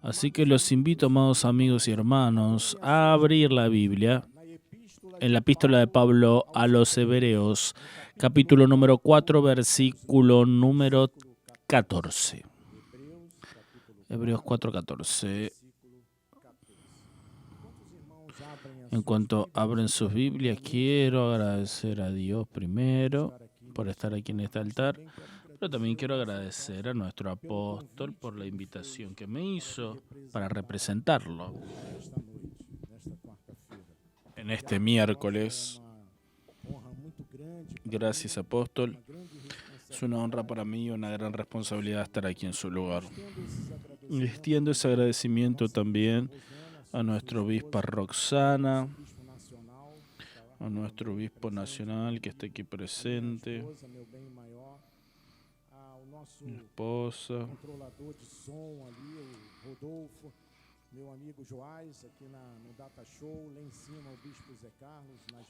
Así que los invito, amados amigos y hermanos, a abrir la Biblia en la epístola de Pablo a los Hebreos, capítulo número 4, versículo número 14. Hebreos 4:14. En cuanto abren sus Biblias, quiero agradecer a Dios primero por estar aquí en este altar, pero también quiero agradecer a nuestro apóstol por la invitación que me hizo para representarlo en este miércoles. Gracias, apóstol. Es una honra para mí y una gran responsabilidad estar aquí en su lugar. Y extiendo ese agradecimiento también a nuestra obispa Roxana, a nuestro obispo nacional que está aquí presente, mi esposa,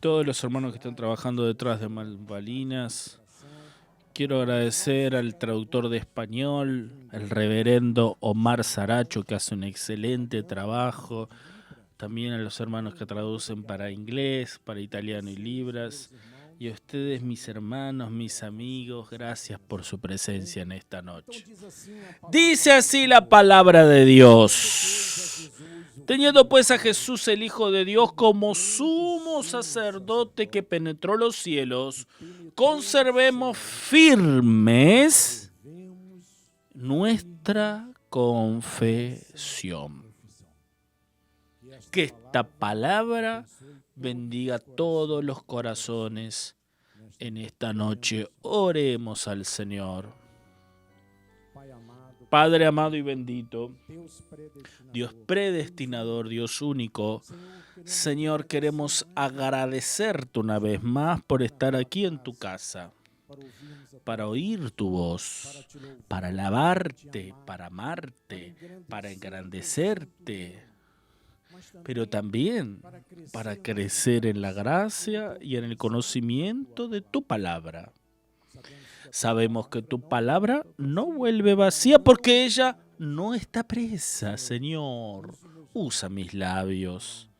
todos los hermanos que están trabajando detrás de bambalinas. Quiero agradecer al traductor de español, el reverendo Omar Saracho, que hace un excelente trabajo. También a los hermanos que traducen para inglés, para italiano y libras. Y a ustedes, mis hermanos, mis amigos, gracias por su presencia en esta noche. Dice así la palabra de Dios. Teniendo pues a Jesús, el Hijo de Dios, como sumo sacerdote que penetró los cielos, conservemos firmes nuestra confesión. Que esta palabra bendiga todos los corazones en esta noche. Oremos al Señor. Padre amado y bendito, Dios predestinador, Dios único, Señor, queremos agradecerte una vez más por estar aquí en tu casa, para oír tu voz, para alabarte, para amarte, para engrandecerte, pero también para crecer en la gracia y en el conocimiento de tu palabra. Sabemos que tu palabra no vuelve vacía porque ella no está presa, Señor. Usa mis labios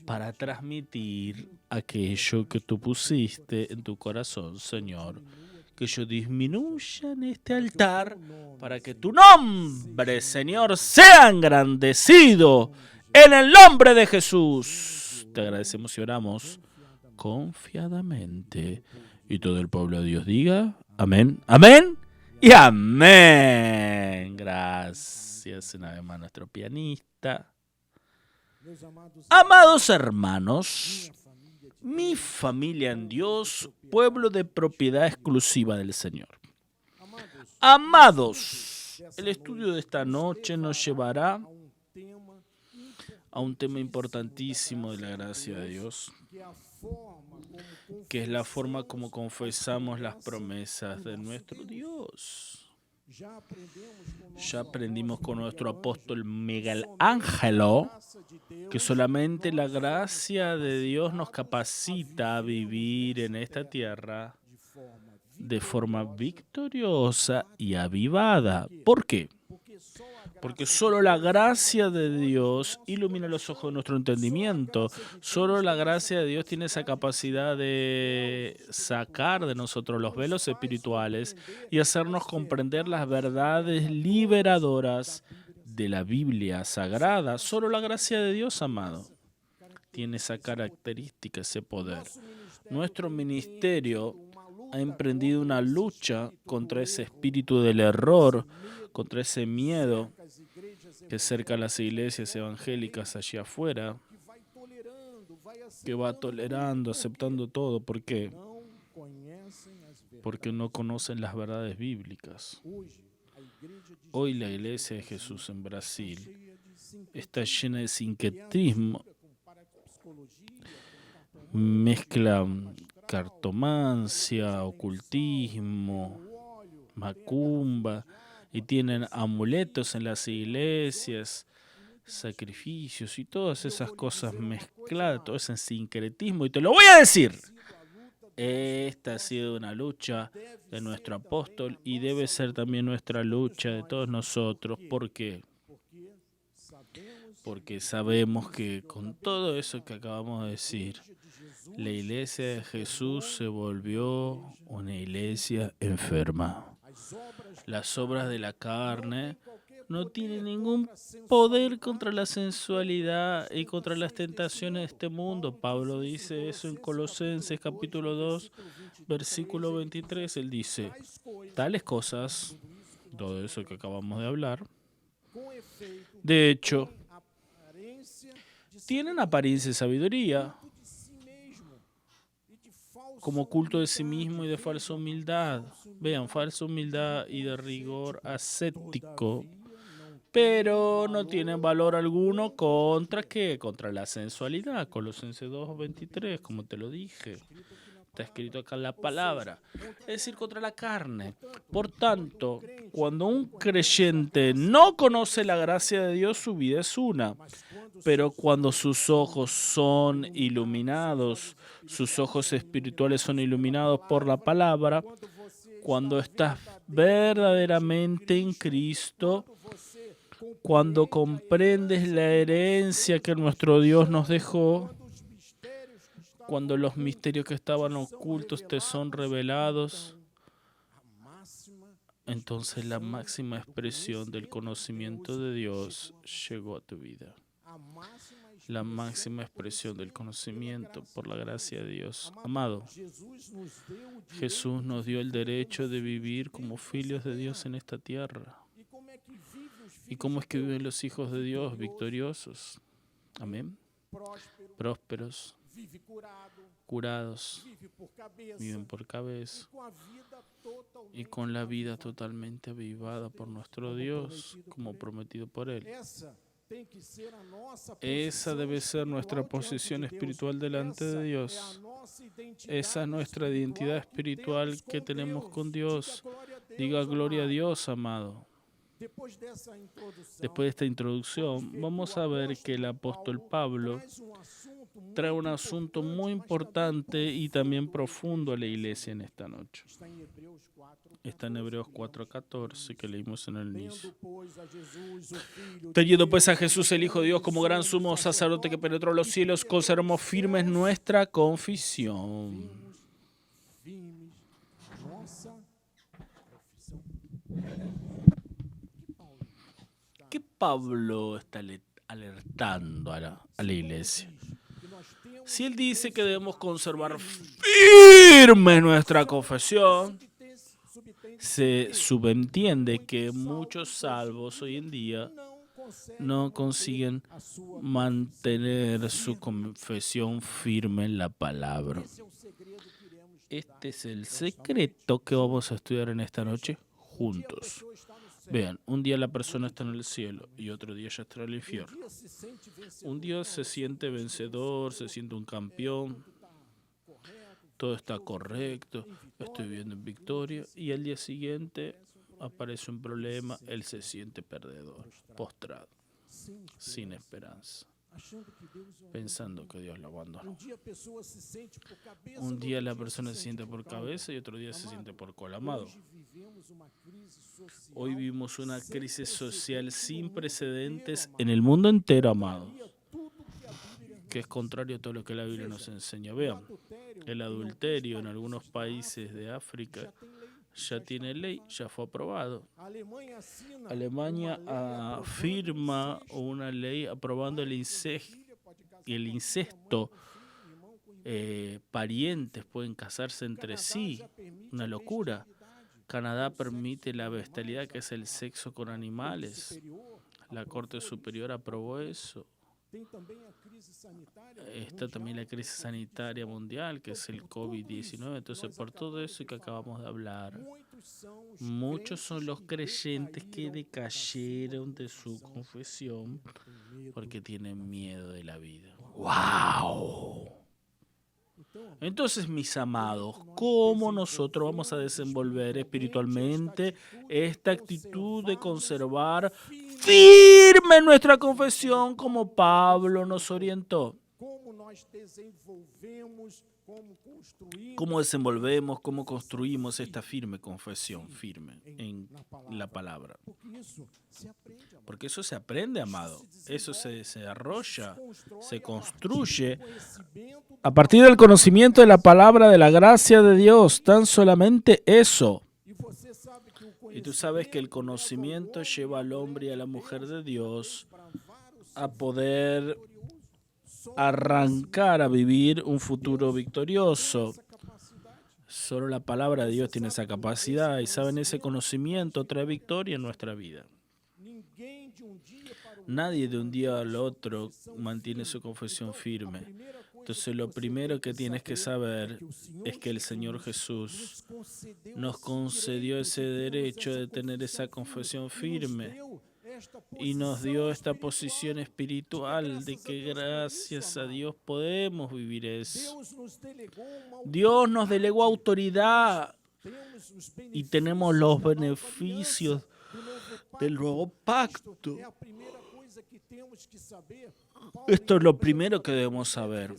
para transmitir aquello que tú pusiste en tu corazón, Señor. Que yo disminuya en este altar para que tu nombre, Señor, sea engrandecido en el nombre de Jesús. Te agradecemos y oramos confiadamente. Y todo el pueblo de Dios diga amén, amén y amén. Gracias una vez más a nuestro pianista. Amados hermanos, mi familia en Dios, pueblo de propiedad exclusiva del Señor. Amados, el estudio de esta noche nos llevará a un tema importantísimo de la gracia de Dios, que es la forma como confesamos las promesas de nuestro Dios. Ya aprendimos con nuestro apóstol Miguel Ángelo que solamente la gracia de Dios nos capacita a vivir en esta tierra de forma victoriosa y avivada. ¿Por qué? Porque solo la gracia de Dios ilumina los ojos de nuestro entendimiento. Solo la gracia de Dios tiene esa capacidad de sacar de nosotros los velos espirituales y hacernos comprender las verdades liberadoras de la Biblia Sagrada. Solo la gracia de Dios, amado, tiene esa característica, ese poder. Nuestro ministerio ha emprendido una lucha contra ese espíritu del error, contra ese miedo que cerca las iglesias evangélicas allá afuera, que va tolerando, aceptando todo. ¿Por qué? Porque no conocen las verdades bíblicas. Hoy la iglesia de Jesús en Brasil está llena de sincretismo, mezcla cartomancia, ocultismo, macumba, y tienen amuletos en las iglesias, sacrificios y todas esas cosas mezcladas, todo ese sincretismo. Y te lo voy a decir, Esta ha sido una lucha de nuestro apóstol y debe ser también nuestra lucha de todos nosotros. ¿Por qué? Porque sabemos que con todo eso que acabamos de decir, la iglesia de Jesús se volvió una iglesia enferma. Las obras de la carne no tienen ningún poder contra la sensualidad y contra las tentaciones de este mundo. Pablo dice eso en Colosenses capítulo 2, versículo 23. Él dice, tales cosas, todo eso que acabamos de hablar, de hecho, tienen apariencia de sabiduría, como culto de sí mismo y de falsa humildad. Vean, falsa humildad y de rigor ascético, pero no tienen valor alguno contra ¿qué? Contra la sensualidad. Colosenses 2:23, como te lo dije. Está escrito acá en la palabra. Es decir, contra la carne. Por tanto, cuando un creyente no conoce la gracia de Dios, su vida es una. Pero cuando sus ojos son iluminados, sus ojos espirituales son iluminados por la palabra, cuando estás verdaderamente en Cristo, cuando comprendes la herencia que nuestro Dios nos dejó, cuando los misterios que estaban ocultos te son revelados, entonces la máxima expresión del conocimiento de Dios llegó a tu vida. La máxima expresión del conocimiento por la gracia de Dios. Amado, Jesús nos dio el derecho de vivir como filhos de Dios en esta tierra. ¿Y cómo es que viven los hijos de Dios victoriosos? Amén. Prósperos, curados, viven por cabeza y con la vida totalmente avivada por nuestro Dios, como prometido por Él. Esa debe ser nuestra posición espiritual delante de Dios. Esa es nuestra identidad espiritual que tenemos con Dios. Diga gloria a Dios, amado. Después de esta introducción, vamos a ver que el apóstol Pablo trae un asunto muy importante y también profundo a la iglesia en esta noche. Está en Hebreos 4:14 que leímos en el inicio. Teniendo pues a Jesús el Hijo de Dios como gran sumo sacerdote que penetró los cielos, conservamos firmes nuestra confesión. ¿Qué Pablo está alertando a la iglesia? Si él dice que debemos conservar firme nuestra confesión, se subentiende que muchos salvos hoy en día no consiguen mantener su confesión firme en la palabra. Este es el secreto que vamos a estudiar en esta noche juntos. Vean, un día la persona está en el cielo y otro día ya está en el infierno. Un día se siente vencedor, se siente un campeón, todo está correcto, estoy viviendo en victoria, y al día siguiente aparece un problema, él se siente perdedor, postrado, sin esperanza, pensando que Dios lo abandonó. Un día la persona se siente por cabeza y otro día se siente por cola. Amado, hoy vivimos una crisis social sin precedentes en el mundo entero, amado, que es contrario a todo lo que la Biblia nos enseña. Vean, el adulterio en algunos países de África ya tiene ley, ya fue aprobado. Alemania firma una ley aprobando el incesto. Parientes pueden casarse entre sí, una locura. Canadá permite la bestialidad, que es el sexo con animales. La Corte Superior aprobó eso. Está también la crisis sanitaria mundial, que es el COVID-19. Entonces, por todo eso que acabamos de hablar, muchos son los creyentes que decayeron de su confesión porque tienen miedo de la vida. ¡Wow! Entonces, mis amados, ¿cómo nosotros vamos a desenvolver espiritualmente esta actitud de conservar firme nuestra confesión como Pablo nos orientó? cómo desenvolvemos, cómo construimos esta firme confesión, firme en la palabra. Porque eso se aprende, amado. Eso se desarrolla, se construye a partir del conocimiento de la palabra, de la gracia de Dios. Tan solamente eso. Y tú sabes que el conocimiento lleva al hombre y a la mujer de Dios a poder arrancar a vivir un futuro victorioso. Solo la palabra de Dios tiene esa capacidad y saben, ese conocimiento trae victoria en nuestra vida. Nadie de un día al otro mantiene su confesión firme. Entonces lo primero que tienes que saber es que el Señor Jesús nos concedió ese derecho de tener esa confesión firme y nos dio esta posición espiritual de que gracias a Dios podemos vivir eso. Dios nos delegó autoridad y tenemos los beneficios del nuevo pacto. Esto es lo primero que debemos saber.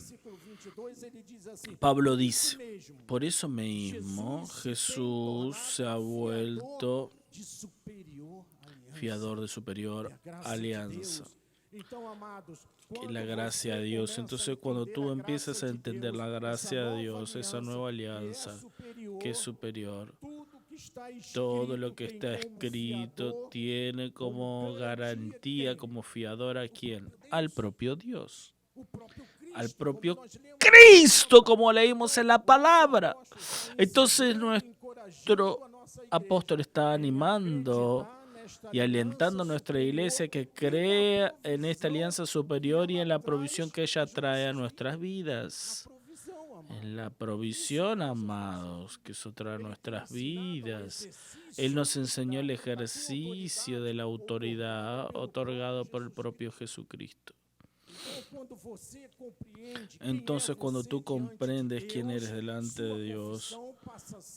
Pablo dice, por eso mismo Jesús se ha vuelto fiador de superior alianza. La gracia de Dios. Entonces, cuando tú empiezas a entender la gracia de Dios, esa nueva alianza que es superior, todo lo que está escrito tiene como garantía, como fiador a quién? Al propio Dios. Al propio Cristo, como leímos en la palabra. Entonces nuestro apóstol está animando y alentando a nuestra iglesia que crea en esta alianza superior y en la provisión que ella trae a nuestras vidas. En la provisión, amados, que eso trae a nuestras vidas. Él nos enseñó el ejercicio de la autoridad otorgado por el propio Jesucristo. Entonces, cuando tú comprendes quién eres delante de Dios,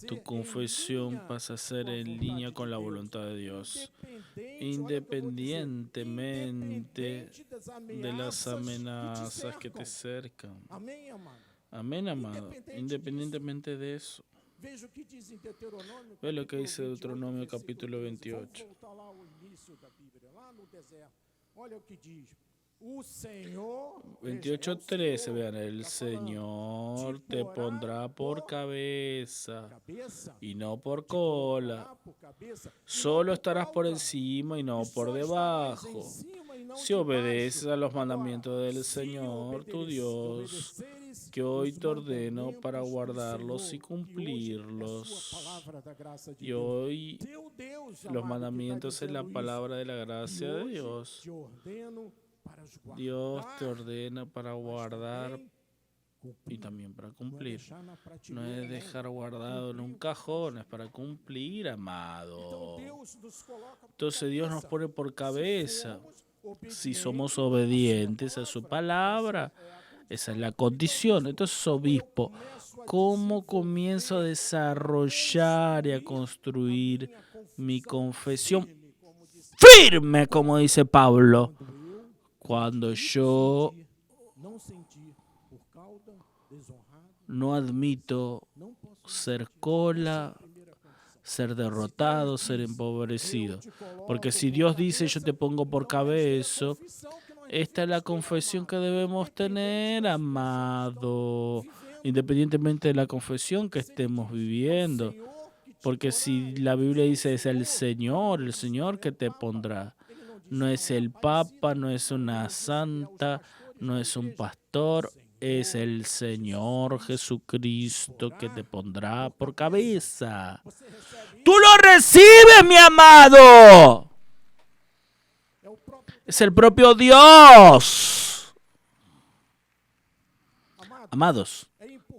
tu confesión pasa a ser en línea con la voluntad de Dios, independientemente de las amenazas que te cercan. Amén, amado. Independientemente de eso. Ve lo que dice Deuteronomio capítulo 28. 28:13, vean, el Señor te pondrá por cabeza y no por cola. Solo estarás por encima y no por debajo. Si obedeces a los mandamientos del Señor, tu Dios, que hoy te ordeno para guardarlos y cumplirlos. Y hoy los mandamientos es la palabra de la gracia de Dios. Dios te ordena para guardar y también para cumplir. No es dejar guardado en un cajón, es para cumplir, amado. Entonces Dios nos pone por cabeza si somos obedientes a su palabra. Esa es la condición. Entonces, obispo, ¿cómo comienzo a desarrollar y a construir mi confesión firme, como dice Pablo? Cuando yo no admito ser cola, ser derrotado, ser empobrecido. Porque si Dios dice yo te pongo por cabeza, esta es la confesión que debemos tener, amado, independientemente de la confesión que estemos viviendo. Porque si la Biblia dice es el Señor que te pondrá. No es el Papa, no es una santa, no es un pastor, es el Señor Jesucristo que te pondrá por cabeza. ¡Tú lo recibes, mi amado! Es el propio Dios. Amados,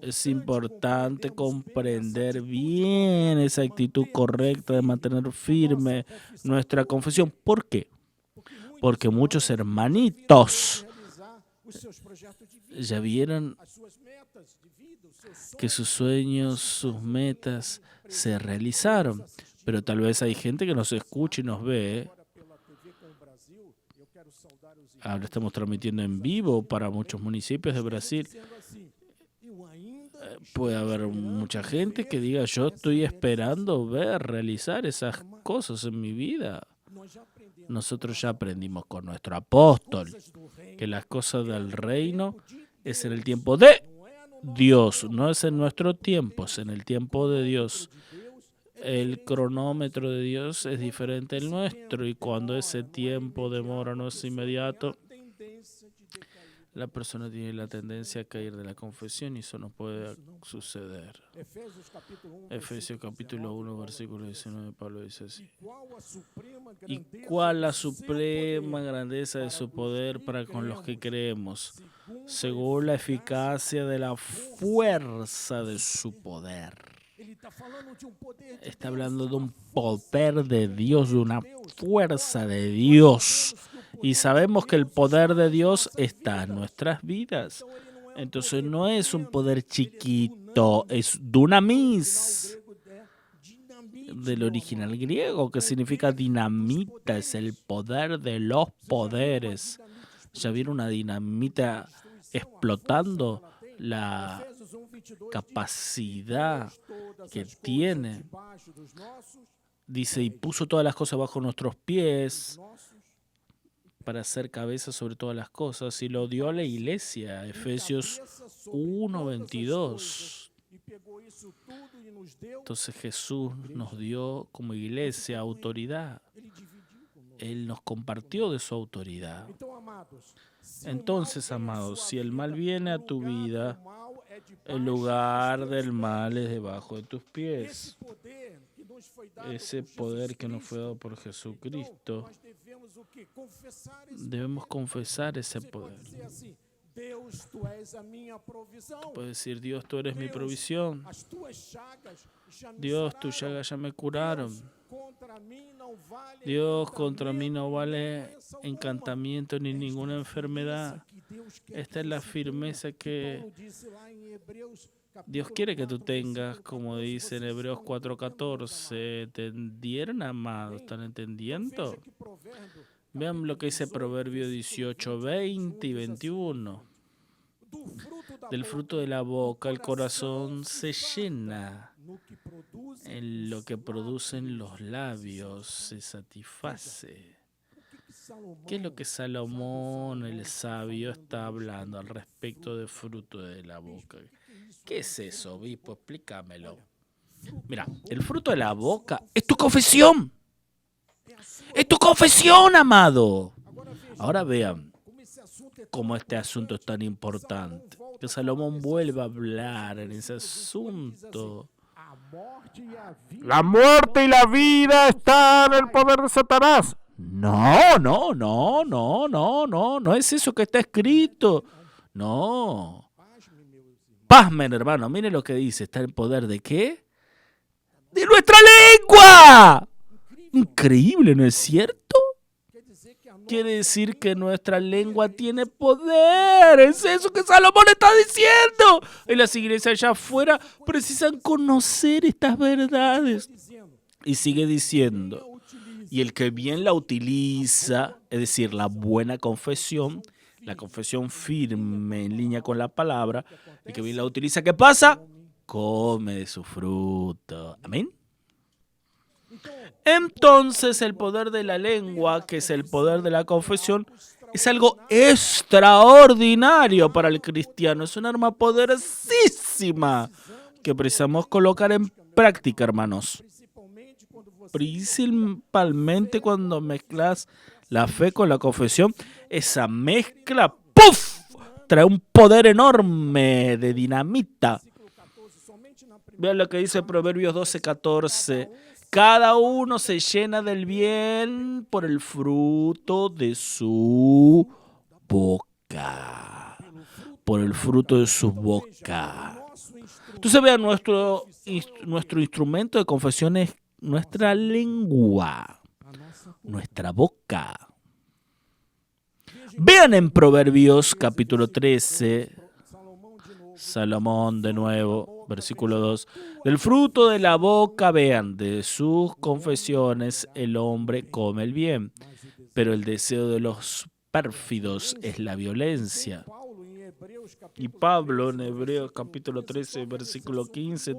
es importante comprender bien esa actitud correcta de mantener firme nuestra confesión. ¿Por qué? Porque muchos hermanitos ya vieron que sus sueños, sus metas se realizaron. Pero tal vez hay gente que nos escucha y nos ve. Ahora estamos transmitiendo en vivo para muchos municipios de Brasil. Puede haber mucha gente que diga, yo estoy esperando realizar esas cosas en mi vida. Nosotros ya aprendimos con nuestro apóstol que las cosas del reino es en el tiempo de Dios, no es en nuestro tiempo, es en el tiempo de Dios. El cronómetro de Dios es diferente al nuestro y cuando ese tiempo demora, no es inmediato, la persona tiene la tendencia a caer de la confesión y eso no puede suceder. Efesios capítulo 1, versículo 19, Pablo dice así. ¿Y cuál la suprema grandeza de su poder para con los que creemos? Según la eficacia de la fuerza de su poder. Está hablando de un poder de Dios, de una fuerza de Dios. Y sabemos que el poder de Dios está en nuestras vidas. Entonces no es un poder chiquito, es dunamis, del original griego, que significa dinamita, es el poder de los poderes. ¿Ya vieron una dinamita explotando la capacidad que tiene? Dice, y puso todas las cosas bajo nuestros pies para hacer cabeza sobre todas las cosas, y lo dio a la iglesia. Efesios 1:22. Entonces Jesús nos dio como iglesia autoridad. Él nos compartió de su autoridad. Entonces, amados, si el mal viene a tu vida, el lugar del mal es debajo de tus pies. Ese poder que nos fue dado por Jesucristo, debemos confesar ese poder. Tú puedes decir, Dios, tú eres mi provisión. Dios, tus llagas ya me curaron. Dios, contra mí no vale encantamiento ni ninguna enfermedad. Esta es la firmeza que Dios quiere que tú tengas, como dice en Hebreos 4:14. ¿Entendieron, amados? ¿Están entendiendo? Vean lo que dice Proverbio 18, 20 y 21. Del fruto de la boca el corazón se llena. En lo que producen los labios se satisface. ¿Qué es lo que Salomón, el sabio, está hablando al respecto del fruto de la boca? ¿Qué es eso, obispo? Explícamelo. Mira, el fruto de la boca es tu confesión. Es tu confesión, amado. Ahora vean cómo este asunto es tan importante. Que Salomón vuelva a hablar en ese asunto. La muerte y la vida están en el poder de Satanás. No es eso que está escrito. No. Pasmen, hermano, miren lo que dice. ¿Está en el poder de qué? ¡De nuestra lengua! Increíble, ¿no es cierto? Quiere decir que nuestra lengua tiene poder. Es eso que Salomón está diciendo. Y las iglesias allá afuera precisan conocer estas verdades. Y sigue diciendo, y el que bien la utiliza, es decir, la buena confesión, la confesión firme en línea con la palabra, el que bien la utiliza, ¿qué pasa? Come de su fruto. Amén. Entonces el poder de la lengua, que es el poder de la confesión, es algo extraordinario para el cristiano. Es un arma poderosísima que precisamos colocar en práctica, hermanos. Principalmente cuando mezclas la fe con la confesión, esa mezcla, ¡puf!, trae un poder enorme de dinamita. Vean lo que dice Proverbios 12:14. Cada uno se llena del bien por el fruto de su boca. Por el fruto de su boca. Entonces vean, nuestro instrumento de confesión es nuestra lengua, nuestra boca. Vean en Proverbios capítulo 13, Salomón de nuevo, versículo 2. Del fruto de la boca, vean, de sus confesiones el hombre come el bien, pero el deseo de los pérfidos es la violencia. Y Pablo en Hebreos capítulo 13, versículo 15,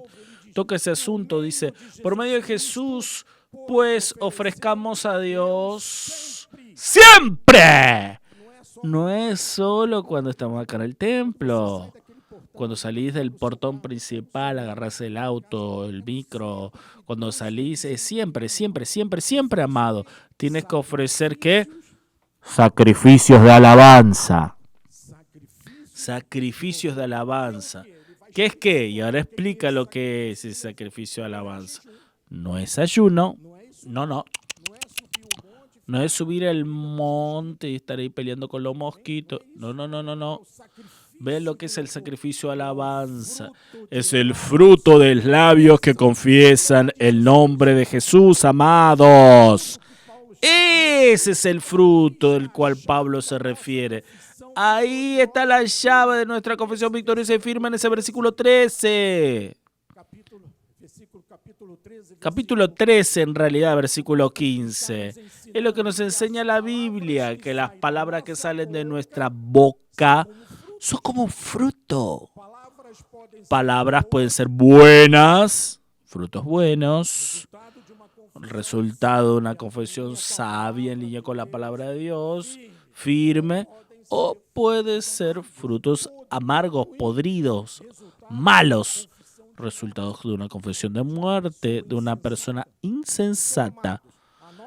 toca ese asunto, dice, por medio de Jesús, pues ofrezcamos a Dios siempre. No es solo cuando estamos acá en el templo. Cuando salís del portón principal, agarrás el auto, el micro, cuando salís, es siempre, siempre, siempre, siempre, amado. Tienes que ofrecer, ¿qué? Sacrificios de alabanza. Sacrificios de alabanza. ¿Qué es qué? Y ahora explica lo que es el sacrificio de alabanza. No es ayuno. No. No es subir el monte y estar ahí peleando con los mosquitos. No. Ve lo que es el sacrificio de alabanza. Es el fruto de los labios que confiesan el nombre de Jesús, amados. Ese es el fruto del cual Pablo se refiere. Ahí está la llave de nuestra confesión victoriosa y firme en ese versículo 13. Capítulo 13, en realidad, versículo 15. Es lo que nos enseña la Biblia, que las palabras que salen de nuestra boca son como un fruto. Palabras pueden ser buenas, frutos buenos, resultado de una confesión sabia en línea con la palabra de Dios, firme, o puede ser frutos amargos, podridos, malos, resultados de una confesión de muerte de una persona insensata.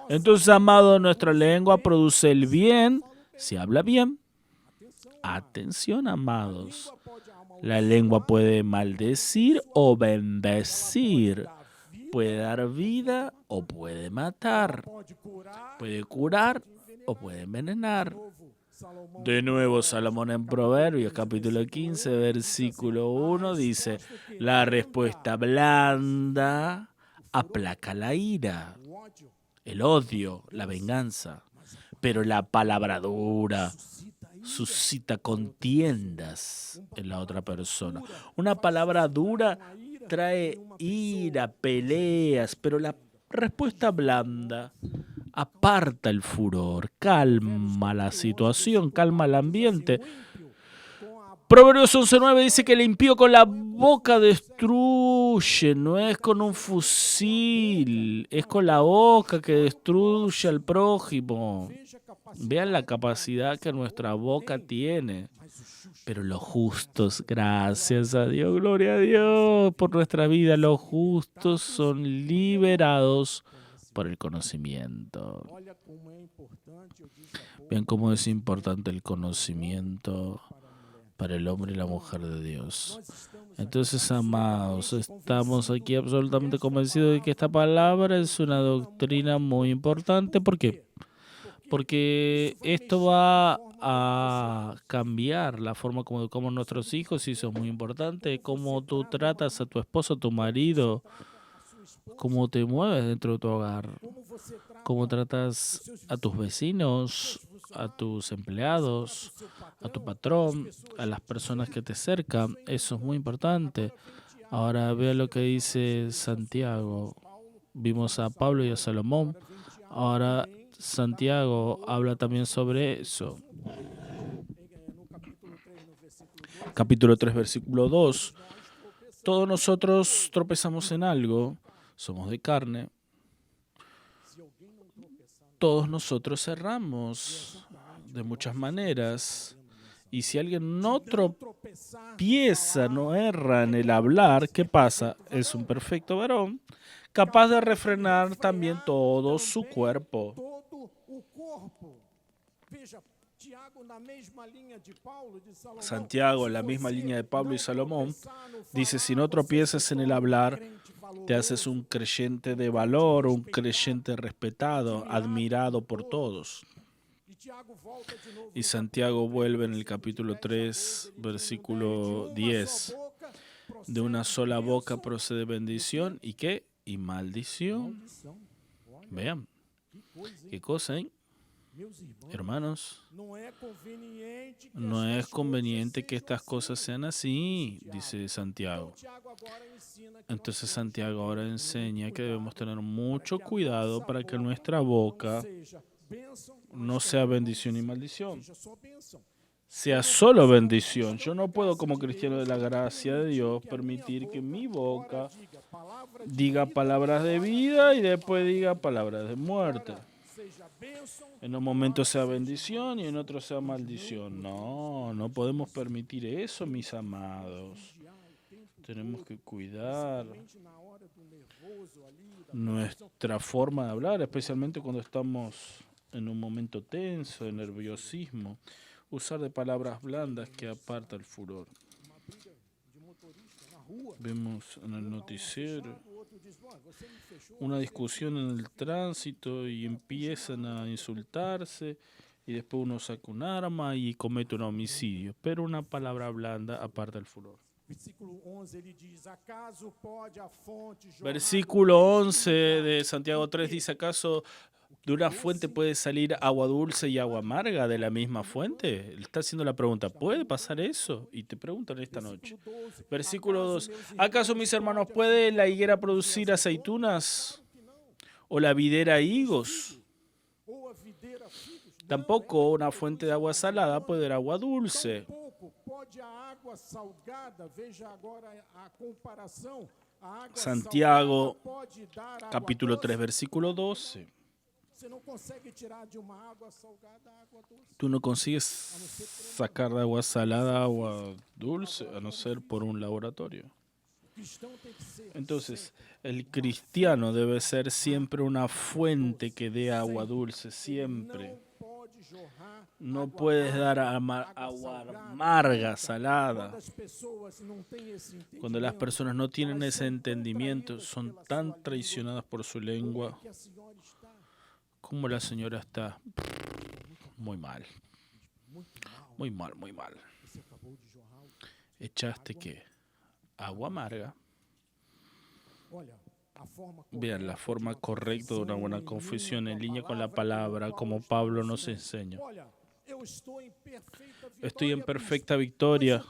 Entonces, amado, nuestra lengua produce el bien si habla bien. Atención, amados. La lengua puede maldecir o bendecir. Puede dar vida o puede matar. Puede curar o puede envenenar. De nuevo, Salomón en Proverbios, capítulo 15, versículo 1, dice, la respuesta blanda aplaca la ira, el odio, la venganza. Pero la palabra dura suscita contiendas en la otra persona. Una palabra dura trae ira, peleas, pero la respuesta blanda aparta el furor, calma la situación, calma el ambiente. Proverbios 11:9 dice que el impío con la boca destruye, no es con un fusil, es con la boca que destruye al prójimo. Vean la capacidad que nuestra boca tiene. Pero los justos, gracias a Dios, gloria a Dios por nuestra vida, los justos son liberados por el conocimiento. Vean cómo es importante el conocimiento para el hombre y la mujer de Dios. Entonces, amados, estamos aquí absolutamente convencidos de que esta palabra es una doctrina muy importante. ¿Por qué? Porque esto va a cambiar la forma como educamos a nuestros hijos y eso es muy importante. Cómo tú tratas a tu esposo, a tu marido, cómo te mueves dentro de tu hogar, cómo tratas a tus vecinos, a tus empleados, a tu patrón, a las personas que te cercan. Eso es muy importante. Ahora vea lo que dice Santiago. Vimos a Pablo y a Salomón. Ahora Santiago habla también sobre eso. Capítulo 3, versículo 2. Todos nosotros tropezamos en algo, somos de carne. Todos nosotros erramos de muchas maneras. Y si alguien no tropieza, no erra en el hablar, ¿qué pasa? Es un perfecto varón, capaz de refrenar también todo su cuerpo. Santiago, en la misma línea de Pablo y Salomón, dice, si no tropiezas en el hablar, te haces un creyente de valor, un creyente respetado, admirado por todos. Y Santiago vuelve en el capítulo 3, versículo 10. De una sola boca procede bendición, ¿y qué? Y maldición. Vean, qué cosa, ¿eh? Hermanos, no es conveniente que estas cosas sean así, dice Santiago. Entonces Santiago ahora enseña que debemos tener mucho cuidado para que nuestra boca no sea bendición y maldición, sea solo bendición. Yo no puedo, como cristiano de la gracia de Dios, permitir que mi boca diga palabras de vida y después diga palabras de muerte. En un momento sea bendición y en otro sea maldición. No, no podemos permitir eso, mis amados. Tenemos que cuidar nuestra forma de hablar, especialmente cuando estamos en un momento tenso, de nerviosismo. Usar de palabras blandas que aparta el furor. Vemos en el noticiero una discusión en el tránsito y empiezan a insultarse y después uno saca un arma y comete un homicidio. Pero una palabra blanda aparta el furor. Versículo 11 de Santiago 3 dice, ¿acaso de una fuente puede salir agua dulce y agua amarga de la misma fuente? Le está haciendo la pregunta, ¿puede pasar eso? Y te preguntan esta noche. Versículo 2, ¿acaso, mis hermanos, puede la higuera producir aceitunas o la videra higos? Tampoco una fuente de agua salada puede dar agua dulce. Santiago, capítulo 3, versículo 12. Tú no consigues sacar de agua salada agua dulce, a no ser por un laboratorio. Entonces, el cristiano debe ser siempre una fuente que dé agua dulce, siempre. No puedes dar agua amarga, salada. Cuando las personas no tienen ese entendimiento, son tan traicionadas por su lengua, como la señora está muy mal. Muy mal, muy mal. ¿Echaste qué? Agua amarga. Vean la forma correcta de una buena confesión en línea con la palabra, como Pablo nos enseña. Estoy en perfecta victoria.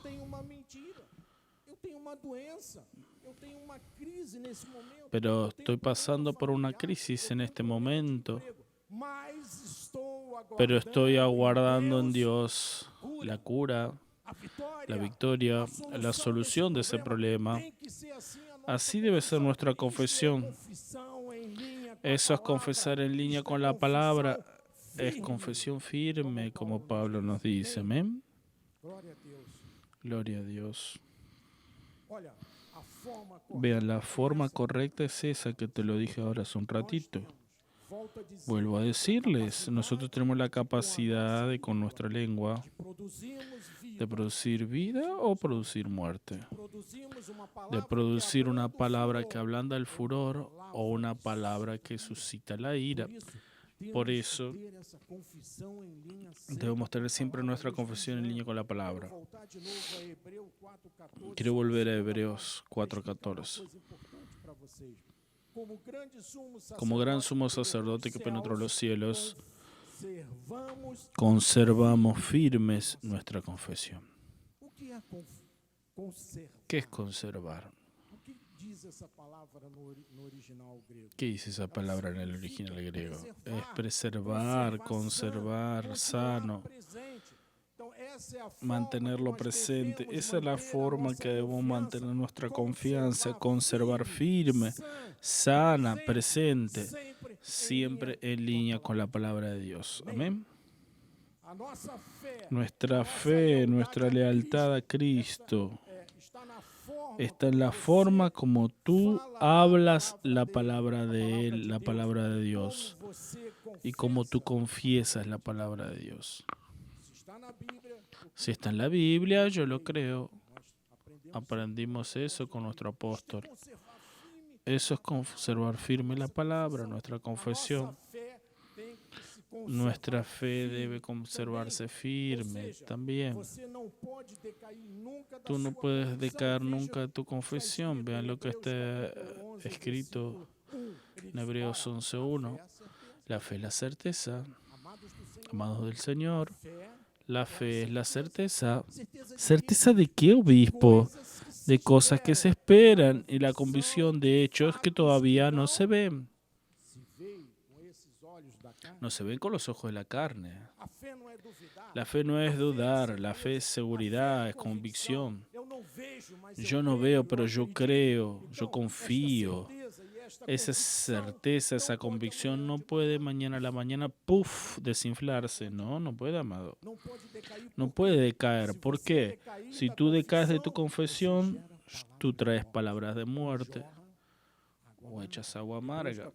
Pero estoy pasando por una crisis en este momento. Pero estoy aguardando en Dios la cura, la victoria, la solución de ese problema. Así debe ser nuestra confesión. Eso es confesar en línea con la palabra. Es confesión firme, como Pablo nos dice. Amén. Gloria a Dios. Vean, la forma correcta es esa que te lo dije ahora hace un ratito. Vuelvo a decirles, nosotros tenemos la capacidad de, con nuestra lengua, de producir vida o producir muerte. De producir una palabra que ablanda el furor o una palabra que suscita la ira. Por eso debemos tener siempre nuestra confesión en línea con la palabra. Quiero volver a Hebreos 4:14. Como gran sumo sacerdote que penetró los cielos, conservamos firmes nuestra confesión. ¿Qué es conservar? ¿Qué dice esa palabra en el original griego? Es preservar, conservar, sano, mantenerlo presente. Esa es la forma que debemos mantener nuestra confianza, conservar firme, sana, presente, siempre en línea con la palabra de Dios. Amén. Nuestra fe, nuestra lealtad a Cristo está en la forma como tú hablas la palabra de Él, la palabra de Dios, y como tú confiesas la palabra de Dios. Si está en la Biblia, yo lo creo. Aprendimos eso con nuestro apóstol. Eso es conservar firme la palabra, nuestra confesión. Nuestra fe debe conservarse firme también. Tú no puedes decaer nunca de tu confesión. Vean lo que está escrito en Hebreos 11:1. La fe es la certeza, amados del Señor. La fe es la certeza. ¿Certeza de qué, obispo? De cosas que se esperan y la convicción de hechos que todavía no se ven. no se ven con los ojos de la carne. La fe no es dudar, la fe es seguridad, es convicción. Yo no veo, pero yo creo, yo confío. Esa certeza, esa convicción no puede mañana a la mañana, puff, desinflarse. No, no puede, amado. No puede decaer. ¿Por qué? Si tú decaes de tu confesión, tú traes palabras de muerte o echas agua amarga.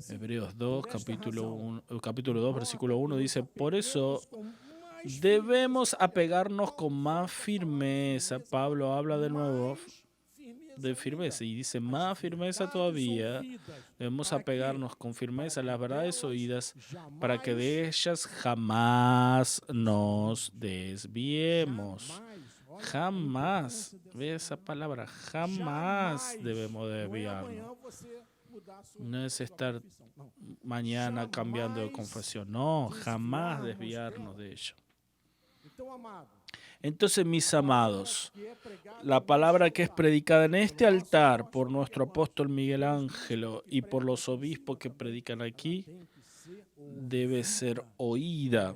Hebreos 2, capítulo 2, versículo 1 dice, por eso debemos apegarnos con más firmeza. Pablo habla de nuevo de firmeza y dice, más firmeza todavía, debemos apegarnos con firmeza a las verdades oídas para que de ellas jamás nos desviemos. Jamás, ve esa palabra, jamás debemos desviarnos. No es estar mañana cambiando de confesión, no, jamás desviarnos de ello. Entonces, mis amados, la palabra que es predicada en este altar por nuestro apóstol Miguel Ángelo y por los obispos que predican aquí debe ser oída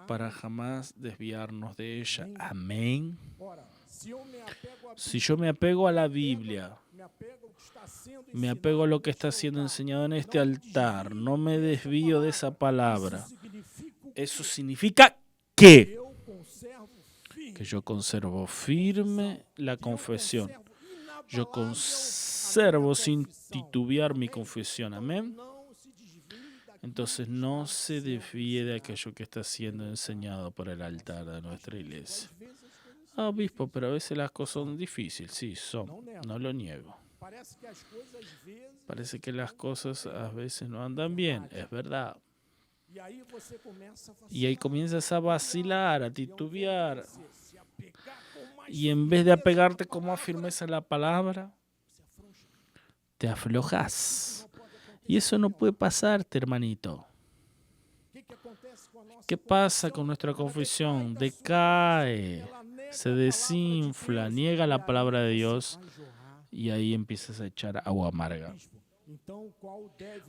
para jamás desviarnos de ella. Amén. Si yo me apego a la Biblia, me apego a lo que está siendo enseñado en este altar, no me desvío de esa palabra, eso significa que yo conservo firme la confesión. Yo conservo sin titubear mi confesión. Amén. Entonces no se desvíe de aquello que está siendo enseñado por el altar de nuestra iglesia. Obispo, pero a veces las cosas son difíciles. Sí, son. No lo niego. Parece que las cosas a veces no andan bien. Es verdad. Y ahí comienzas a vacilar, a titubear. Y en vez de apegarte con más firmeza a la palabra, te aflojas. Y eso no puede pasarte, hermanito. ¿Qué pasa con nuestra confesión? Decae, se desinfla, niega la palabra de Dios y ahí empiezas a echar agua amarga.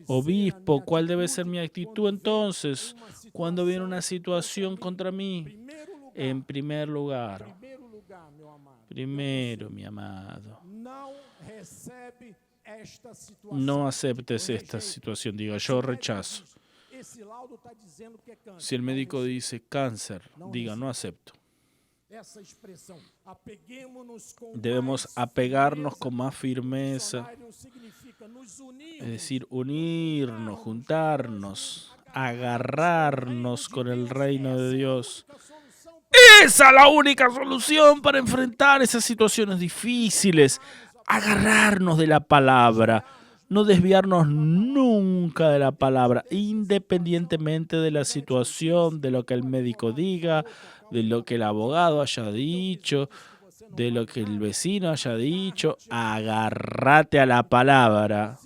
Obispo, ¿cuál debe ser mi actitud entonces cuando viene una situación contra mí? En primer lugar, primero, mi amado, no aceptes esta situación. Diga, yo rechazo. Si el médico dice cáncer, diga, no acepto. Debemos apegarnos con más firmeza, es decir, unirnos, juntarnos, agarrarnos con el reino de Dios. Esa es la única solución para enfrentar esas situaciones difíciles. Agarrarnos de la palabra, no desviarnos nunca de la palabra, independientemente de la situación, de lo que el médico diga, de lo que el abogado haya dicho, de lo que el vecino haya dicho. Agárrate a la palabra.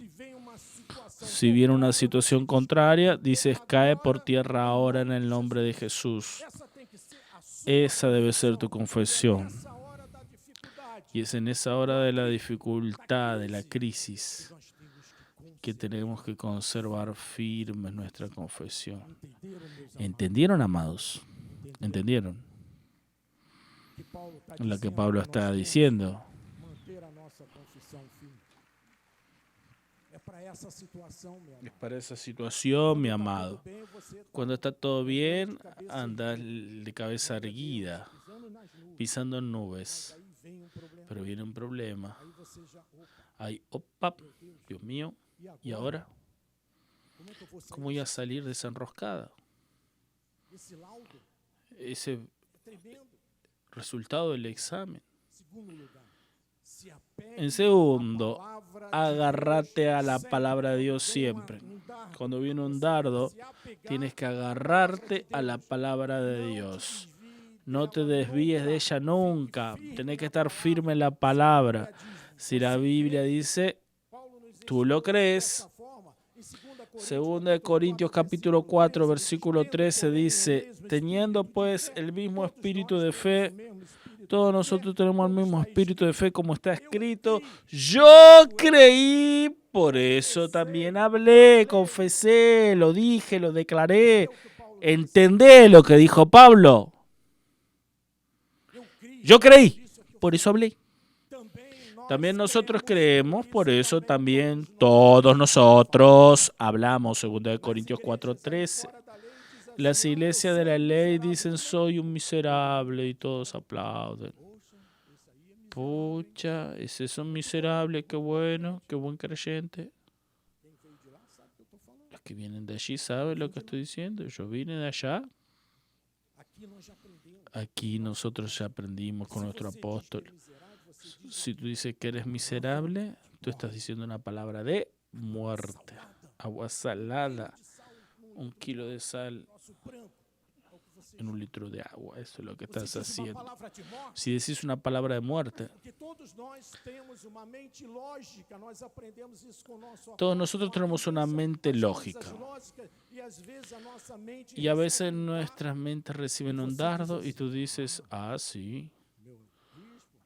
Si viene una situación contraria, dices, cae por tierra ahora en el nombre de Jesús. Esa debe ser tu confesión. Y es en esa hora de la dificultad, de la crisis, que tenemos que conservar firme nuestra confesión. ¿Entendieron, amados? ¿Entendieron lo que Pablo está diciendo? Es para esa situación, mi amado. Cuando está todo bien, andas de cabeza erguida, pisando en nubes. Pero viene un problema. Ay, opa, Dios mío, ¿y ahora? ¿Cómo voy a salir de esa enroscada? Ese resultado del examen. En segundo, agárrate a la palabra de Dios siempre. Cuando viene un dardo, tienes que agarrarte a la palabra de Dios. No te desvíes de ella nunca. Tenés que estar firme en la palabra. Si la Biblia dice, tú lo crees. Segunda de Corintios capítulo 4, versículo 13 dice, teniendo pues el mismo espíritu de fe, Todos nosotros tenemos el mismo espíritu de fe como está escrito. Yo creí, por eso también hablé, confesé, lo dije, lo declaré. ¿Entendé lo que dijo Pablo? Yo creí, por eso hablé. También nosotros creemos, por eso también todos nosotros hablamos. 2 Corintios 4:13. Las iglesias de la ley dicen soy un miserable y todos aplauden. Pucha, ¿es eso un miserable? Qué bueno, qué buen creyente. Los que vienen de allí saben lo que estoy diciendo. Yo vine de allá. Aquí nosotros ya aprendimos con nuestro apóstol. Si tú dices que eres miserable, tú estás diciendo una palabra de muerte. Agua salada, 1 kilo de sal en 1 litro de agua. Eso es lo que estás haciendo. Si decís una palabra de muerte, todos nosotros tenemos una mente lógica. Y a veces nuestras mentes reciben un dardo y tú dices, sí,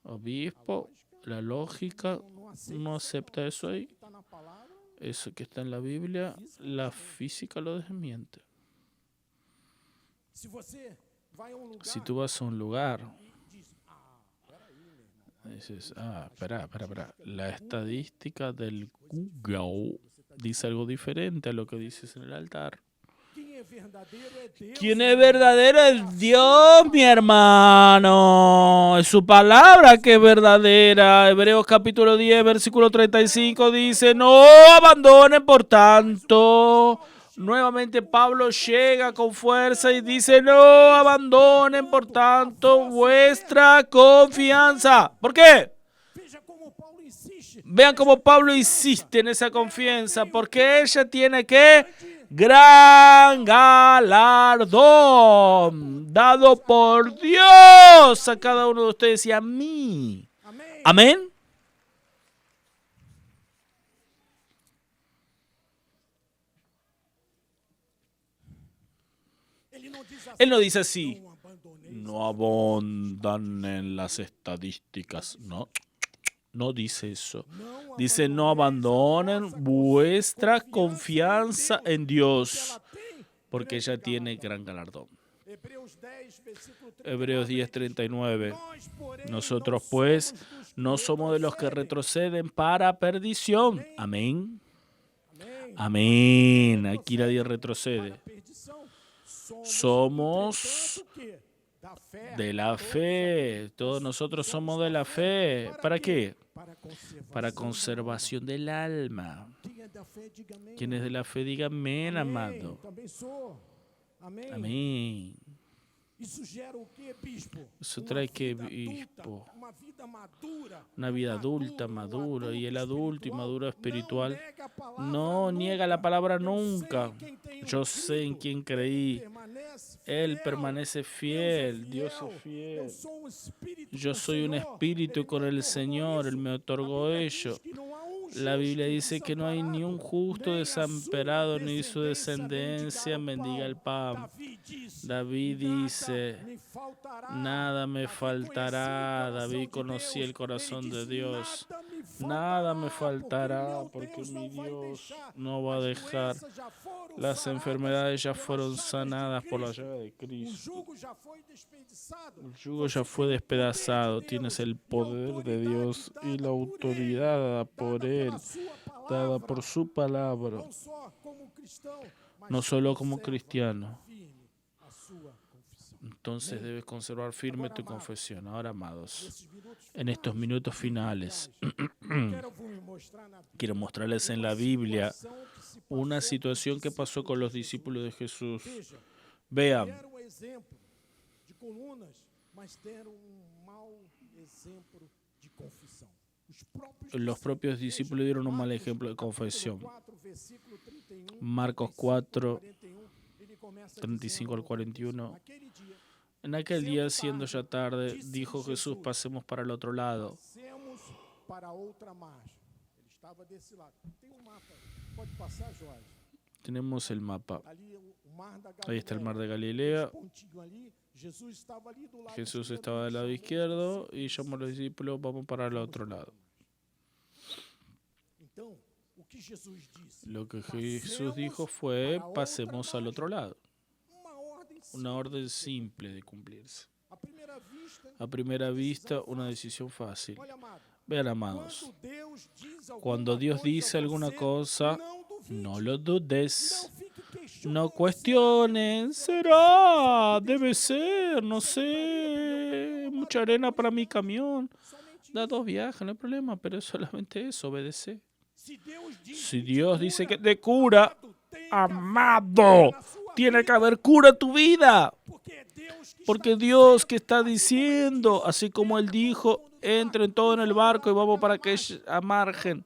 obispo, la lógica no acepta eso ahí. Eso que está en la Biblia, la física lo desmiente. Si tú vas a un lugar, dices, espera. La estadística del Google dice algo diferente a lo que dices en el altar. ¿Quién es verdadero? Es Dios, mi hermano. Es su palabra que es verdadera. Hebreos capítulo 10, versículo 35 dice, no abandonen por tanto. Nuevamente Pablo llega con fuerza y dice, no abandonen por tanto vuestra confianza. ¿Por qué? Vean cómo Pablo insiste en esa confianza, porque ella tiene que gran galardón dado por Dios a cada uno de ustedes y a mí. Amén. Él no dice así, no abandonen las estadísticas, no. No dice eso. Dice, no abandonen vuestra confianza en Dios, porque ella tiene gran galardón. Hebreos 10:39. Nosotros pues no somos de los que retroceden para perdición. Amén. Amén. Aquí nadie retrocede. Somos de la fe. Todos nosotros somos de la fe. ¿Para qué? Para conservación del alma. ¿Quién es de la fe? Diga amén, amado. Amén. Eso trae que, bispo, una vida adulta, madura, y el adulto y maduro espiritual no niega la palabra nunca. Yo sé en quién creí. Él permanece fiel, Dios es fiel. Yo soy un espíritu con el Señor, Él me otorgó ello. La Biblia dice que no hay ni un justo desamparado ni su descendencia mendiga el pan. David dice, nada me faltará. David conocía el corazón de Dios. Nada me faltará porque mi Dios no va a dejar. Las enfermedades ya fueron sanadas por la llave de Cristo. El yugo ya fue despedazado. Tienes el poder de Dios y la autoridad dada por Él, dada por su palabra. No solo como cristiano. Entonces debes conservar firme tu confesión. Ahora, amados, en estos minutos finales, quiero mostrarles en la Biblia una situación que pasó con los discípulos de Jesús. Vean. Los propios discípulos dieron un mal ejemplo de confesión. Marcos 4, 35 al 41. En aquel día, siendo ya tarde, dijo Jesús, pasemos para el otro lado. Tenemos el mapa. Ahí está el mar de Galilea. Jesús estaba del lado izquierdo y llamó a los discípulos, vamos para el otro lado. Lo que Jesús dijo fue, pasemos al otro lado. Una orden simple de cumplirse. A primera vista, una decisión fácil. Vean, amados, cuando Dios dice alguna cosa, no lo dudes. No cuestiones, será, debe ser, no sé, mucha arena para mi camión. Da 2 viajes, no hay problema, pero es solamente eso, obedece. Si Dios dice que te cura, amado, tiene que haber cura en tu vida. Porque Dios que está diciendo, así como Él dijo, entren todos en el barco y vamos para que a margen.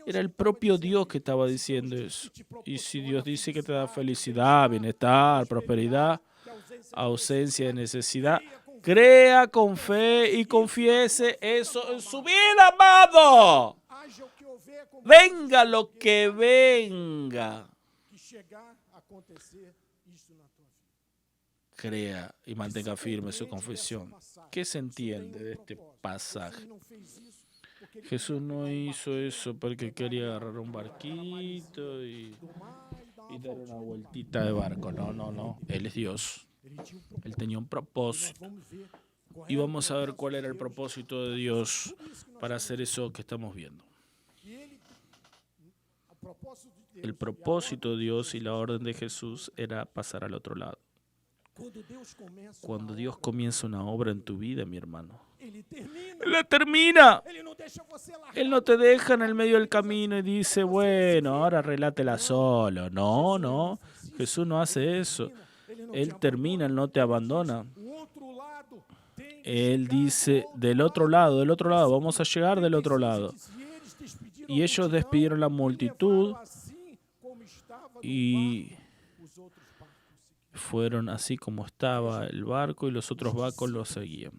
Era el propio Dios que estaba diciendo eso. Y si Dios dice que te da felicidad, bienestar, prosperidad, ausencia de necesidad, crea con fe y confiese eso en su vida, amado. Venga lo que venga. Crea y mantenga firme su confesión. ¿Qué se entiende de este pasaje? Jesús no hizo eso porque quería agarrar un barquito y dar una vueltita de barco. No. Él es Dios. Él tenía un propósito. Y vamos a ver cuál era el propósito de Dios para hacer eso que estamos viendo. El propósito de Dios y la orden de Jesús era pasar al otro lado. Cuando Dios comienza una obra en tu vida, mi hermano, Él la termina. Él no te deja en el medio del camino y dice, bueno, ahora relátela solo. No. Jesús no hace eso. Él termina, Él no te abandona. Él dice, del otro lado, vamos a llegar del otro lado. Y ellos despidieron la multitud y fueron así como estaba el barco y los otros barcos los seguían.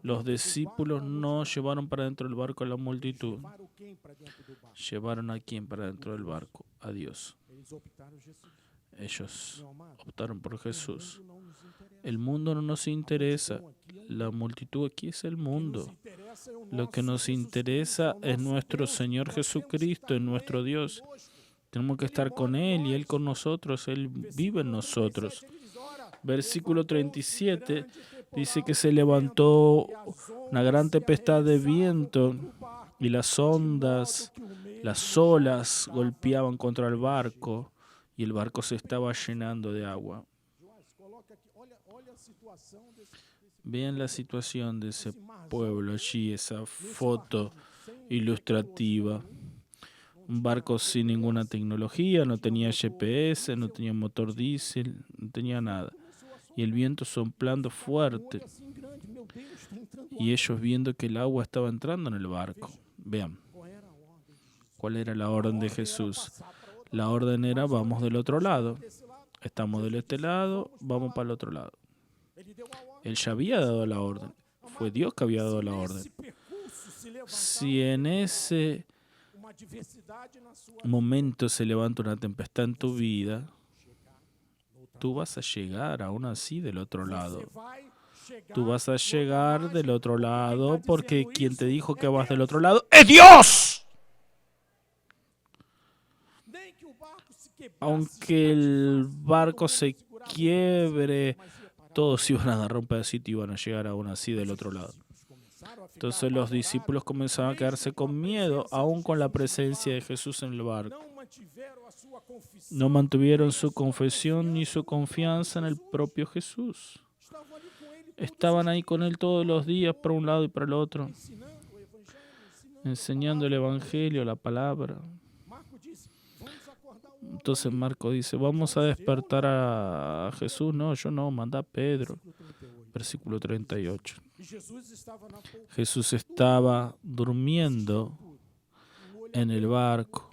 Los discípulos no llevaron para dentro del barco a la multitud. ¿Llevaron a quién para dentro del barco? A Dios. Ellos optaron por Jesús. El mundo no nos interesa. La multitud aquí es el mundo. Lo que nos interesa es nuestro Señor Jesucristo, es nuestro Dios. Tenemos que estar con Él y Él con nosotros. Él vive en nosotros. Versículo 37 dice que se levantó una gran tempestad de viento y las ondas, las olas golpeaban contra el barco y el barco se estaba llenando de agua. Vean la situación de ese pueblo allí, esa foto ilustrativa. Un barco sin ninguna tecnología, no tenía GPS, no tenía motor diésel, no tenía nada. Y el viento soplando fuerte. Y ellos viendo que el agua estaba entrando en el barco. Vean, ¿cuál era la orden de Jesús? La orden era, vamos del otro lado. Estamos del este lado, vamos para el otro lado. Él ya había dado la orden. Fue Dios que había dado la orden. Si en ese momento se levanta una tempestad en tu vida, tú vas a llegar aún así del otro lado. Tú vas a llegar del otro lado porque quien te dijo que vas del otro lado es Dios. Aunque el barco se quiebre, todos iban a agarrar un pedacito y iban a llegar aún así del otro lado. Entonces los discípulos comenzaron a quedarse con miedo, aún con la presencia de Jesús en el barco. No mantuvieron su confesión ni su confianza en el propio Jesús. Estaban ahí con Él todos los días, para un lado y para el otro, enseñando el Evangelio, la palabra. Entonces Marco dice, vamos a despertar a Jesús. No, yo no, manda a Pedro. Versículo 38. Jesús estaba durmiendo en el barco.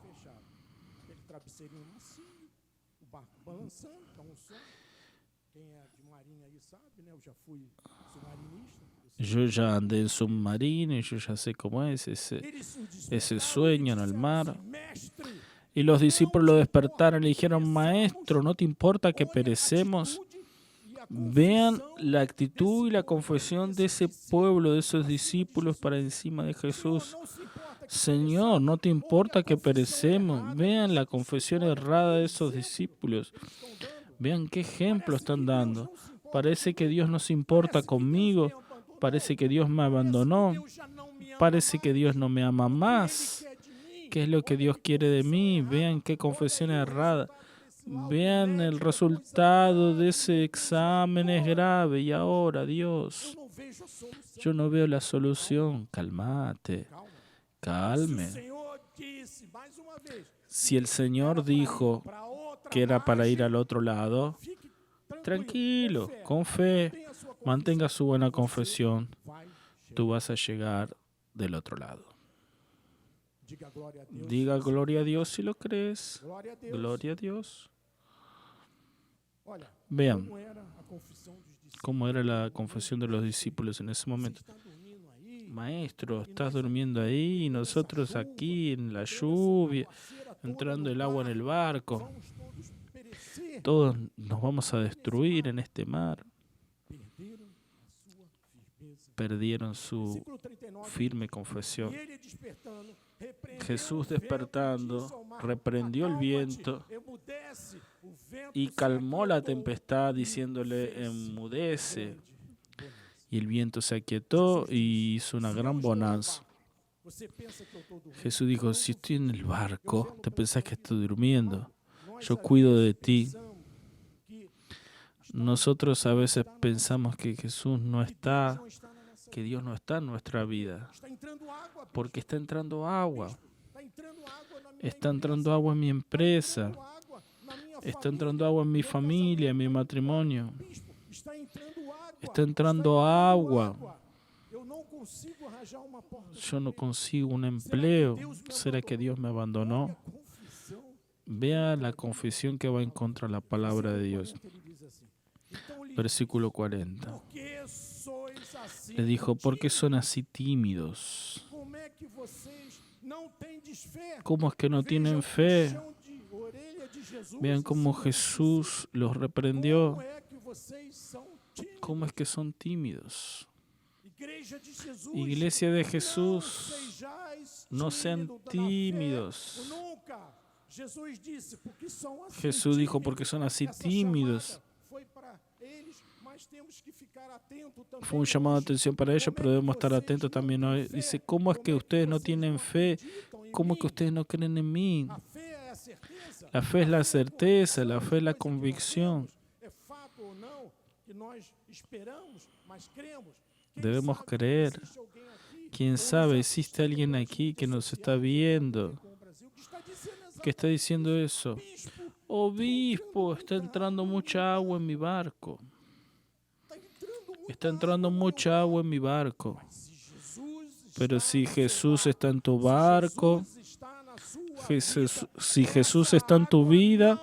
Yo ya andé en submarino y yo ya sé cómo es ese sueño en el mar. Y los discípulos lo despertaron y le dijeron, Maestro, ¿no te importa que perecemos? Vean la actitud y la confesión de ese pueblo, de esos discípulos para encima de Jesús. Señor, ¿no te importa que perecemos? Vean la confesión errada de esos discípulos. Vean qué ejemplo están dando. Parece que Dios no se importa conmigo. Parece que Dios me abandonó. Parece que Dios no me ama más. ¿Qué es lo que Dios quiere de mí? Vean qué confesión errada. Vean el resultado de ese examen es grave. Y ahora, Dios, yo no veo la solución. Cálmate. Calme. Si el Señor dijo que era para ir al otro lado, tranquilo, con fe, mantenga su buena confesión. Tú vas a llegar del otro lado. Diga gloria a Dios si lo crees. Gloria a Dios. Vean cómo era la confesión de los discípulos en ese momento. Maestro, estás durmiendo ahí y nosotros aquí en la lluvia, entrando el agua en el barco. Todos nos vamos a destruir en este mar. Perdieron su firme confesión. Jesús despertando, reprendió el viento y calmó la tempestad diciéndole, enmudece. Y el viento se aquietó y hizo una gran bonanza. Jesús dijo, si estoy en el barco, te pensás que estoy durmiendo. Yo cuido de ti. Nosotros a veces pensamos que Jesús no está, que Dios no está en nuestra vida, porque está entrando agua. Está entrando agua en mi empresa. Está entrando agua en mi familia, en mi matrimonio. Está entrando agua. Yo no consigo un empleo. ¿Será que Dios me abandonó? Vea la confesión que va en contra de la palabra de Dios. Versículo 40. Le dijo, ¿por qué son así tímidos? ¿Cómo es que no tienen fe? Vean cómo Jesús los reprendió. ¿Cómo es que son tímidos? Iglesia de Jesús, no sean tímidos. Jesús dijo, porque son así tímidos. Fue un llamado de atención para ellos, pero debemos estar atentos también hoy. Dice, ¿cómo es que ustedes no tienen fe? ¿Cómo es que ustedes no creen en mí? La fe es la certeza, la fe es la convicción. Debemos creer. ¿Quién sabe? ¿Existe alguien aquí que nos está viendo? ¿Qué está diciendo eso? Obispo, está entrando mucha agua en mi barco. Está entrando mucha agua en mi barco. Pero si Jesús está en tu barco, si Jesús está en tu vida,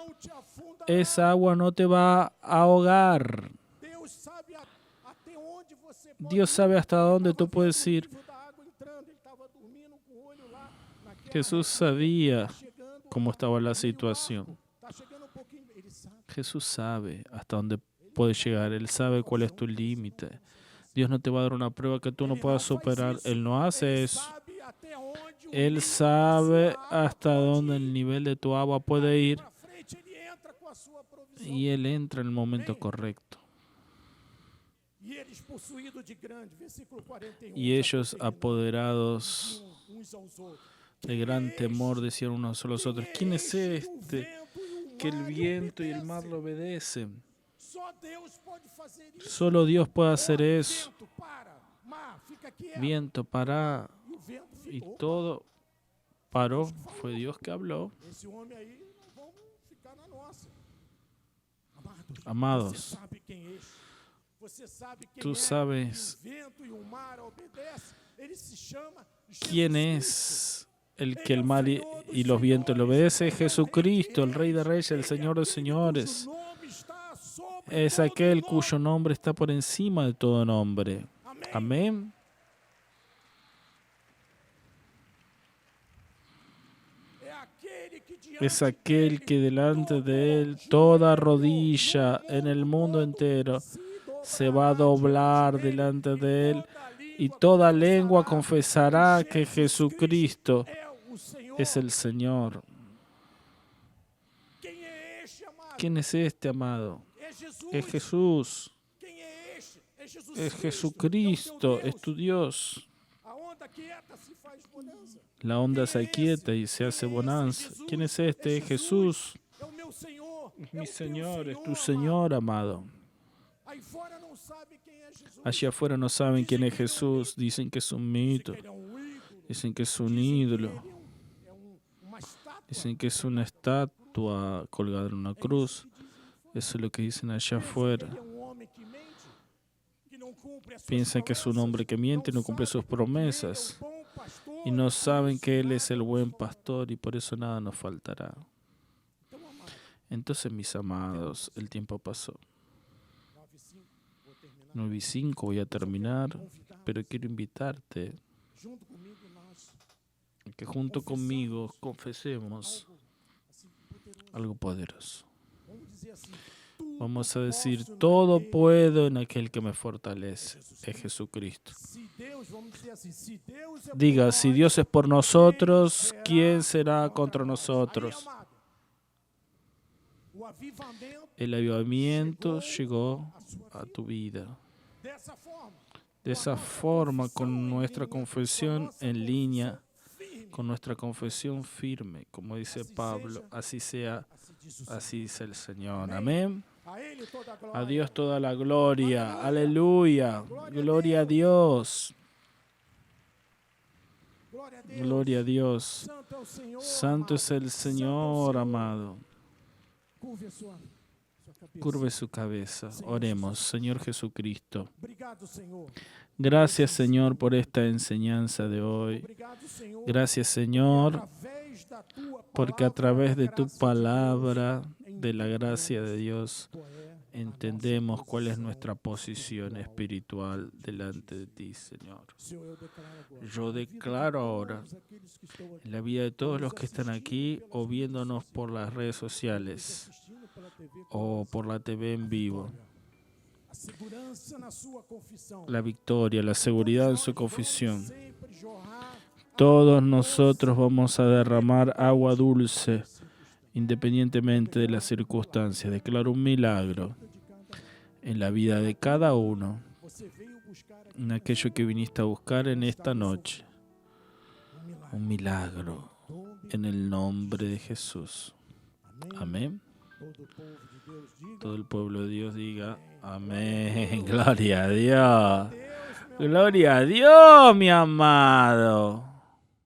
esa agua no te va a ahogar. Dios sabe hasta dónde tú puedes ir. Jesús sabía cómo estaba la situación. Jesús sabe hasta dónde puedes llegar. Él sabe cuál es tu límite. Dios no te va a dar una prueba que tú no puedas superar. Él no hace eso. Él sabe hasta dónde el nivel de tu agua puede ir. Y Él entra en el momento correcto. Y ellos, apoderados de gran temor, decían unos a los otros, ¿quién es este que el viento y el mar lo obedecen? Solo Dios puede hacer eso. Viento, para. Y todo paró. Fue Dios que habló. Amados, tú sabes quién es el que el mar y los vientos le obedecen. Jesucristo, el Rey de Reyes, el Señor de Señores. Es aquel cuyo nombre está por encima de todo nombre. Amén. es aquel que delante de él toda rodilla en el mundo entero se va a doblar delante de él y toda lengua confesará que Jesucristo es el Señor. ¿Quién es este, amado? Es Jesús. Es Jesucristo, es tu Dios. La onda se aquieta y se hace bonanza. ¿Quién es este? Es Jesús. Es mi Señor, es tu Señor, amado. Allá afuera no saben quién es Jesús. Dicen que es un mito. Dicen que es un ídolo. Dicen que es una estatua colgada en una cruz. Eso es lo que dicen allá afuera. Piensan que es un hombre que miente y no cumple sus promesas. Y no saben que Él es el buen pastor y por eso nada nos faltará. Entonces, mis amados, el tiempo pasó. 9:05 voy a terminar, pero quiero invitarte a que junto conmigo confesemos algo poderoso. Vamos a decir, todo puedo en aquel que me fortalece, es Jesucristo. Diga, si Dios es por nosotros, ¿quién será contra nosotros? El avivamiento llegó a tu vida. De esa forma, con nuestra confesión en línea, con nuestra confesión firme, como dice Pablo, así sea, así dice el Señor. Amén. A Dios toda la gloria. Aleluya. Gloria a Dios. Gloria a Dios. Santo es el Señor, amado. Curve su cabeza. Oremos. Señor Jesucristo. Gracias, Señor, por esta enseñanza de hoy. Gracias, Señor, porque a través de tu palabra, de la gracia de Dios, entendemos cuál es nuestra posición espiritual delante de ti, Señor. Yo declaro ahora, en la vida de todos los que están aquí o viéndonos por las redes sociales o por la TV en vivo, la victoria, la seguridad en su confesión. Todos nosotros vamos a derramar agua dulce, independientemente de las circunstancias. Declaro un milagro en la vida de cada uno, en aquello que viniste a buscar en esta noche. Un milagro en el nombre de Jesús. Amén. Todo el pueblo de Dios diga amén. Gloria a Dios. Gloria a Dios, mi amado.